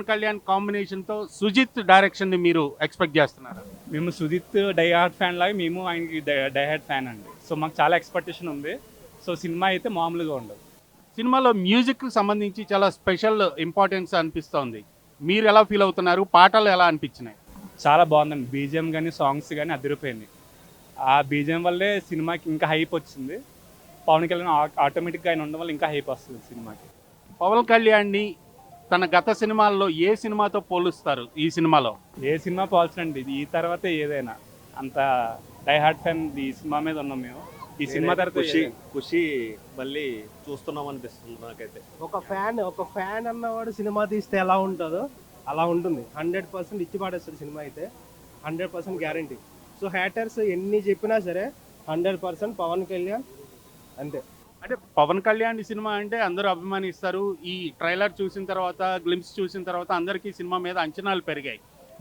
పవన్ కళ్యాణ్ కాంబినేషన్తో సుజిత్ డైరెక్షన్ని మీరు ఎక్స్పెక్ట్ చేస్తున్నారా? మేము సుజిత్ డై హార్ట్ ఫ్యాన్ లాగా మేము ఆయనకి డై హార్ట్ ఫ్యాన్ అండి. సో మాకు చాలా ఎక్స్పెక్టేషన్ ఉంది. సో సినిమా అయితే మామూలుగా ఉండదు. సినిమాలో మ్యూజిక్కి సంబంధించి చాలా స్పెషల్ ఇంపార్టెన్స్ అనిపిస్తోంది. మీరు ఎలా ఫీల్ అవుతున్నారు? పాటలు ఎలా అనిపించినాయి? చాలా బాగుందండి. బీజిఎం కానీ సాంగ్స్ కానీ అదిరిపోయింది. ఆ బీజిఎం వల్లే సినిమాకి ఇంకా హైప్ వచ్చింది. పవన్ కళ్యాణ్ ఆటోమేటిక్గా ఆయన ఉండడం వల్ల ఇంకా హైప్ వస్తుంది సినిమాకి. పవన్ కళ్యాణ్ని తన గత సినిమాల్లో ఏ సినిమాతో పోలుస్తారు ఈ సినిమాలో? ఏ సినిమా పోల్చండి, ఈ తర్వాత ఏదైనా అంత డై హార్ట్ ఫ్యాన్ ఈ సినిమా మీద ఉన్నాం మేము. ఈ సినిమా తర్వాత ఖుషి మళ్ళీ చూస్తున్నాం అనిపిస్తుంది నాకైతే. ఒక ఫ్యాన్ అన్నవాడు సినిమా తీస్తే ఎలా ఉంటుందో అలా ఉంటుంది. 100% ఇచ్చి పాడేస్తారు సినిమా అయితే. 100% గ్యారంటీ. సో హ్యాటర్స్ ఎన్ని చెప్పినా సరే 100% పవన్ కళ్యాణ్ అంతే. అంటే పవన్ కళ్యాణ్ సినిమా అంటే అందరూ అభిమానిస్తారు. ఈ ట్రైలర్ చూసిన తర్వాత, గ్లింప్స్ చూసిన తర్వాత అందరికీ సినిమా మీద అంచనాలు పెరిగాయి.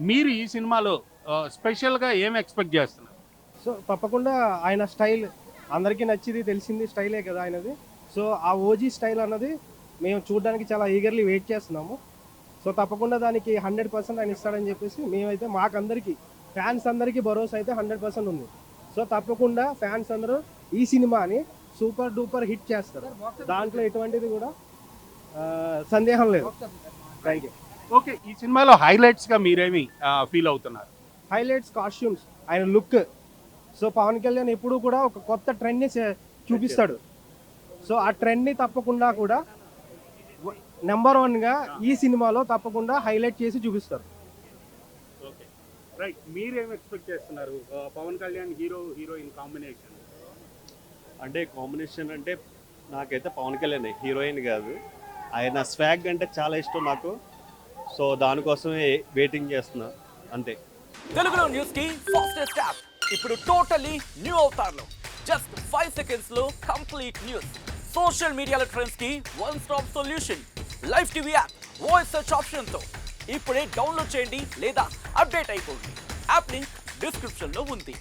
మీరు ఈ సినిమాలో స్పెషల్గా ఏం ఎక్స్పెక్ట్ చేస్తున్నారు? సో తప్పకుండా ఆయన స్టైల్ అందరికీ నచ్చింది, తెలిసింది స్టైలే కదా ఆయనది. సో ఆ ఓజీ స్టైల్ అన్నది మేము చూడడానికి చాలా ఈగర్లీ వెయిట్ చేస్తున్నాము. సో తప్పకుండా దానికి 100% ఆయన ఇస్తాడని చెప్పేసి మేమైతే మాకందరికీ ఫ్యాన్స్ అందరికీ భరోసా అయితే 100% ఉంది. సో తప్పకుండా ఫ్యాన్స్ అందరూ ఈ సినిమాని సూపర్ డూపర్ హిట్ చేస్తారు. దాంట్లో ఎటువంటిది కూడా సందేహం లేదు. Thank you. ఓకే, ఈ సినిమాలో హైలైట్స్గా మీరేమి ఫీల్ అవుతున్నారు? హైలైట్స్ కాస్ట్యూమ్స్, ఆయన లుక్. సో పవన్ కళ్యాణ్ ఎప్పుడూ కూడా ఒక కొత్త ట్రెండ్ని చూపిస్తాడు. సో ఆ ట్రెండ్ని తప్పకుండా కూడా నెంబర్ 1గా ఈ సినిమాలో తప్పకుండా హైలైట్ చేసి చూపిస్తారు. Okay, right. మీరేం ఎక్స్పెక్ట్ చేస్తున్నారు పవన్ కళ్యాణ్ హీరోయిన్ కాంబినేషన్? అంటే కాంబినేషన్ అంటే నాకైతే పవన్ కళ్యాణ్ హీరోయిన్ కాదు, ఆయన స్వాగ్ అంటే చాలా ఇష్టం నాకు. సో దానికోసమే వెయిటింగ్ చేస్తున్నా అంతే. తెలుగులో న్యూస్ కి ఫాస్టెస్ట్ యాప్ ఇప్పుడు టోటలీ న్యూ అవతార్లో జస్ట్ 5 seconds లో కంప్లీట్ న్యూస్. సోషల్ మీడియాలో ట్రెండ్స్ కి one stop solution. Live TV app voice search option తో ఇప్పుడే డౌన్లోడ్ చేయండి లేదా అప్డేట్ అయిపోండి. యాప్ లింక్ డిస్క్రిప్షన్ లో ఉంది.